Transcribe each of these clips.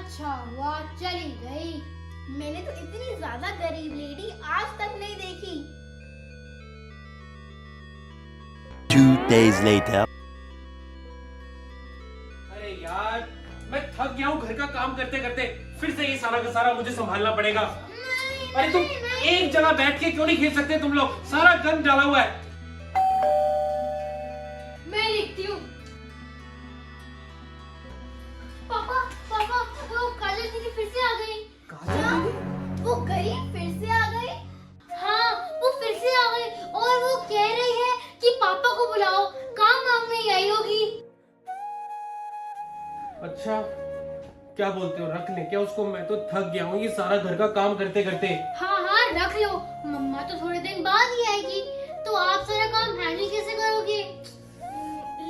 अच्छा हुआ चली गई। मैंने तो इतनी ज्यादा गरीब लेडी आज तक नहीं देखी। 2 days later. अरे यार, मैं थक गया हूँ घर का काम करते करते। फिर से ये सारा का सारा मुझे संभालना पड़ेगा। अरे तुम एक जगह बैठ के क्यों नहीं खेल सकते तुम लोग? सारा गंद डाला हुआ है। मैं लिखती हूँ। पापा पापा वो काजल दीदी फिर से आ गई। हाँ, वो गई फिर से आ गई। हाँ वो फिर से आ गई और वो कह रही है कि पापा को बुलाओ, काम मांगने ही आई होगी। अच्छा, क्या बोलते हो? रख ले क्या उसको? मैं तो थक गया हूँ ये सारा घर का काम करते करते। हाँ हाँ रख लो, मम्मा तो थोड़े दिन बाद ही आएगी, तो आप सारा काम हैंडल कैसे करोगे?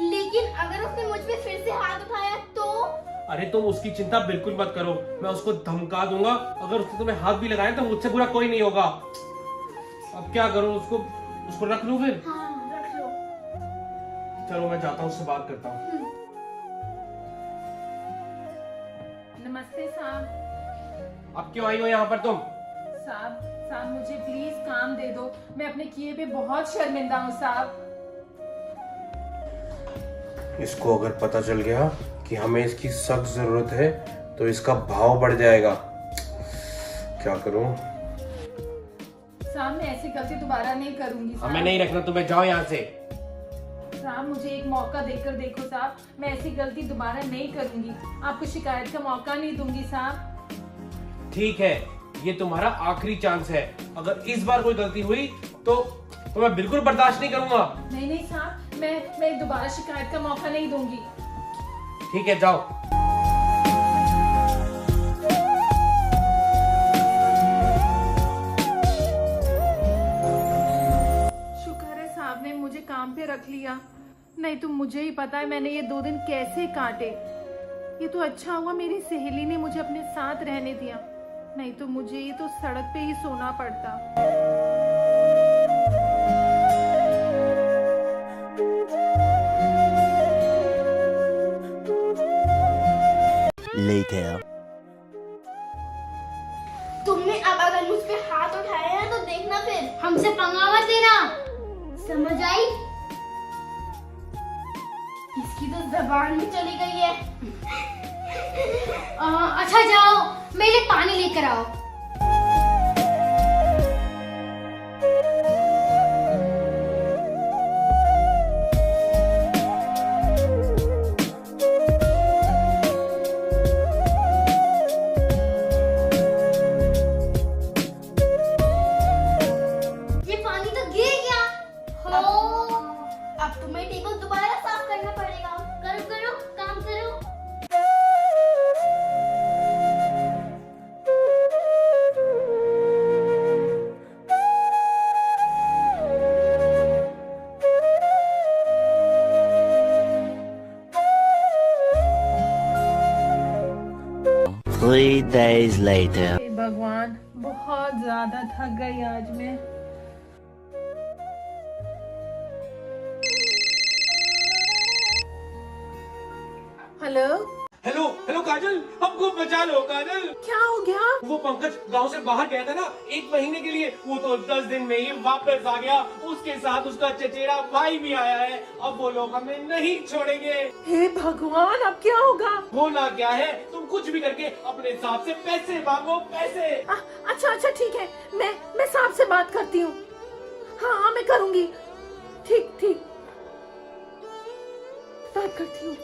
लेकिन अगर उसने मुझ पे फिर से हाथ उठाया तो? अरे तुम उसकी चिंता बिल्कुल मत करो, मैं उसको धमका दूंगा। अगर उसने तुम्हें हाथ भी लगाया तो मुझसे बुरा कोई नहीं होगा। अब क्या करूं? उसको रख लूं फिर? हाँ रख लो। चलो मैं जाता हूँ, उससे बात करता हूँ। नमस्ते साहब। अब क्यों आई हो यहाँ पर तुम? साहब मुझे प्लीज काम दे दो, मैं अपने किए पे बहुत शर्मिंदा हूँ साहब। इसको अगर पता चल गया कि हमें इसकी सख्त जरूरत है तो इसका भाव बढ़ जाएगा। क्या करूं? साहब मैं ऐसी गलती दोबारा नहीं करूंगी साहब। हमें नहीं रखना तुम्हें, जाओ यहाँ से। साहब मुझे एक मौका देकर देखो साहब, मैं ऐसी गलती दोबारा नहीं करूंगी, आपको शिकायत का मौका नहीं दूंगी साहब। ठीक है, ये तुम्हारा आखिरी चांस है। अगर इस बार कोई गलती हुई तो मैं बिल्कुल बर्दाश्त नहीं करूंगा। नहीं साहब, मैं दोबारा शिकायत का मौका नहीं दूंगी। ठीक है, जाओ। शुक्र है साहब ने मुझे काम पे रख लिया, नहीं तो मुझे ही पता है मैंने ये 2 दिन कैसे काटे। ये तो अच्छा हुआ मेरी सहेली ने मुझे अपने साथ रहने दिया, नहीं तो मुझे ये तो सड़क पे ही सोना पड़ता। Later. तुमने अब अगर मुझ पे हाथ उठाया है तो देखना फिर, हमसे पंगा मत लेना, समझ आई? इसकी तो जबान भी चली गई है। अच्छा जाओ, मेरे लिए पानी लेकर आओ। ये पानी तो गिर गया। हो, अब तुम्हें टेबल दोबारा साफ करना पड़ेगा। करो करो काम करो। Three days later. हे भगवान, बहुत ज्यादा थक गई आज मैं। हेलो, हेलो हेलो काजल, हमको बचा लो काजल। क्या हो गया? वो पंकज गांव से बाहर गया था ना 1 महीने के लिए, वो तो 10 दिन में ही वापस आ गया। उसके साथ उसका चचेरा भाई भी आया है। अब वो लोग हमें नहीं छोड़ेंगे। हे भगवान, अब क्या होगा? होना क्या है, तुम कुछ भी करके अपने हिसाब से पैसे मांगो, पैसे। अच्छा ठीक है, मैं साहब से बात करती हूँ। हाँ मैं करूँगी। ठीक बात करती हूँ।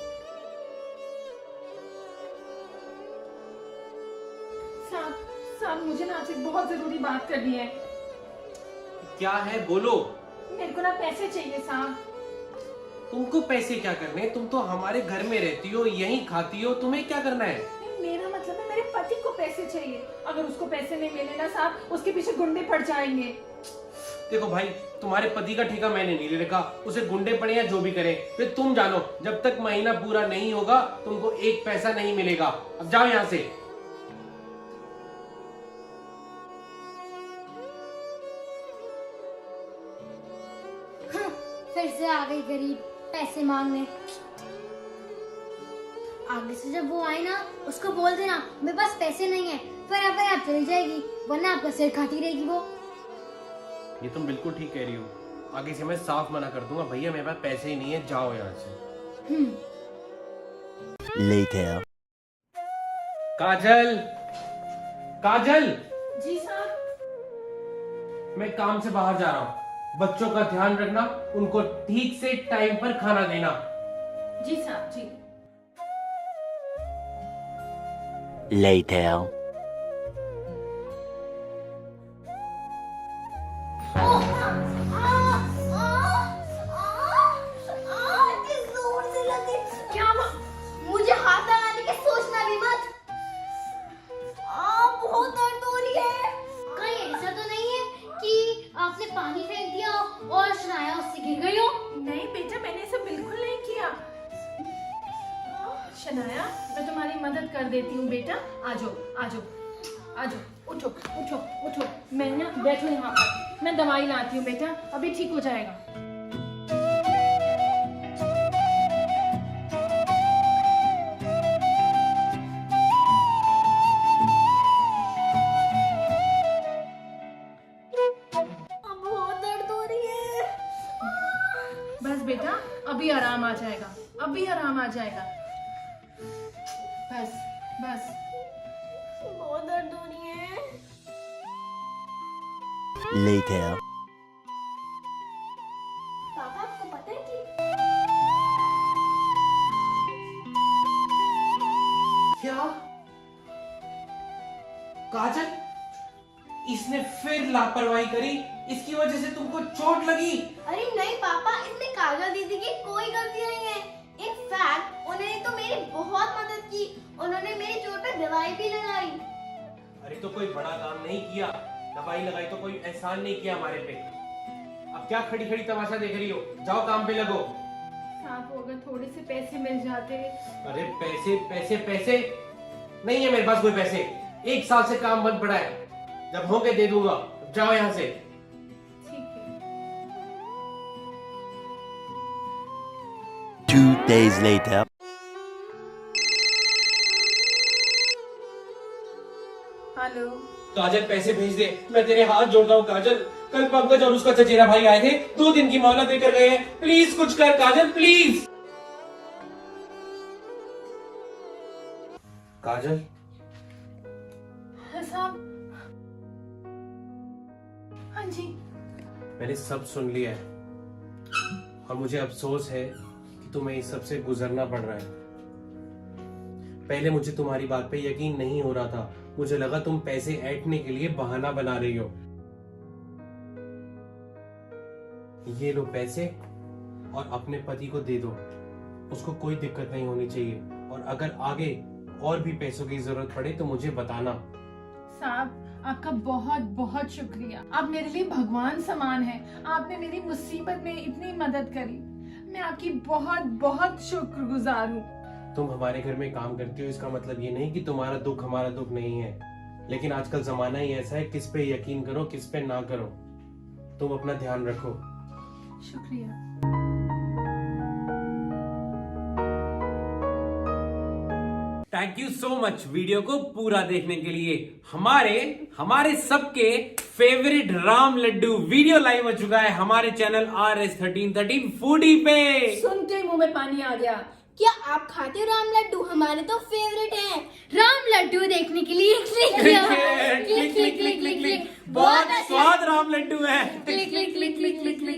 साहब मुझे ना आपसे बहुत जरूरी बात करनी है। क्या है, बोलो। मेरे को ना पैसे चाहिए साहब। तुमको पैसे क्या करने? तुम तो हमारे घर में रहती हो, यहीं खाती हो, तुम्हें क्या करना है? मेरा मतलब है मेरे पति को पैसे चाहिए। अगर उसको पैसे नहीं मिले ना साहब, उसके पीछे गुंडे पड़ जाएंगे। देखो भाई, तुम्हारे पति का ठेका मैंने नहीं ले रखा, उसे गुंडे पड़े या जो भी करे, फिर तुम जानो। जब तक महीना पूरा नहीं होगा तुमको 1 पैसा नहीं मिलेगा। अब जाओ यहाँ से। फिर से आ गई गरीब पैसे मांगने। आगे से जब वो आए ना उसको बोल देना मेरे पास पैसे नहीं है, फिर आप चली जाएगी, वरना आपका सिर खाती रहेगी वो। ये तुम बिल्कुल ठीक कह रही हो। आगे से मैं साफ मना कर दूंगा, भैया मेरे पास पैसे ही नहीं है, जाओ यहाँ से। Later. काजल, काजल, जी साहब। मैं काम से बाहर जा रहा हूँ। बच्चों का ध्यान रखना, उनको ठीक से टाइम पर खाना देना। जी साहब जी। Later. क्या मुझे हाथ लगाने की सोचना भी मत। बहुत दर्द हो रही है। कहीं ऐसा तो नहीं है कि आपने पानी फेंक दिया और शनाया उससे गिर गई हो? नहीं बेटा, मैंने ऐसा बिल्कुल नहीं किया। शनाया, मैं तुम्हारी मदद कर देती हूँ बेटा। आ जाओ आ जाओ आ जाओ, उठो उठो उठो। मैं ना बैठो यहाँ पर, मैं दवाई लाती हूँ बेटा, अभी ठीक हो जाएगा। बहुत दर्द हो रही है। बस बेटा, अभी आराम आ जाएगा, अभी आराम आ जाएगा। बस बस। बहुत दर्द हो रही है। Later. पापा आपको पता है कि क्या काजल, इसने फिर लापरवाही करी, इसकी वजह से तुमको चोट लगी? अरे नहीं पापा, इसमें काजल दीदी की कोई गलती नहीं है। इनफैक्ट उन्होंने तो मेरी बहुत मदद की, उन्होंने मेरी चोट पे दवाई भी लगाई। अरे तो कोई बड़ा काम नहीं किया, दवाई लगाई तो कोई एहसान नहीं किया हमारे पे। अब क्या खड़ी खड़ी तमाशा देख रही हो? जाओ काम पे लगो। साहब को अगर थोड़े से पैसे मिल जाते। अरे पैसे पैसे पैसे नहीं है मेरे पास कोई पैसे। 1 साल से काम बंद पड़ा है, जब होके दे दूंगा। जाओ यहाँ से। ठीक है। 2 days later. हेलो। काजल पैसे भेज दे, मैं तेरे हाथ जोड़ता हूँ काजल। कल पंकज और उसका चचेरा भाई आए थे, 2 दिन की मोहलत देकर गए हैं। प्लीज कुछ कर काजल, प्लीज। काजल, साहब। हाँ जी। मैंने सब सुन लिया है और मुझे अफसोस है कि तुम्हें इस सब से गुजरना पड़ रहा है। पहले मुझे तुम्हारी बात पे यकीन नहीं हो रहा था, मुझे लगा तुम पैसे ऐंठने के लिए बहाना बना रही हो। ये लो पैसे और अपने पति को दे दो, उसको कोई दिक्कत नहीं होनी चाहिए। और अगर आगे और भी पैसों की जरूरत पड़े तो मुझे बताना। साहब आपका बहुत बहुत शुक्रिया, आप मेरे लिए भगवान समान हैं। आपने मेरी मुसीबत में इतनी मदद करी, मैं आपकी बहुत बहुत शुक्रगुजार हूँ। तुम हमारे घर में काम करती हो, इसका मतलब ये नहीं कि तुम्हारा दुख हमारा दुख नहीं है, लेकिन आजकल जमाना ही ऐसा है, किस पे यकीन करो किस पे ना करो। तुम अपना ध्यान रखो। शुक्रिया। Thank you so much video को पूरा देखने के लिए। हमारे सबके favourite Ram laddoo video live हो चुका है हमारे चैनल RS1313 फूडी पे। सुनते ही मुंह में पानी आ गया। क्या आप खाते हो राम लड्डू? हमारे तो फेवरेट हैं। राम लड्डू देखने के लिए click click click click click click. बहुत स्वाद राम लड्डू है। Click click click click click.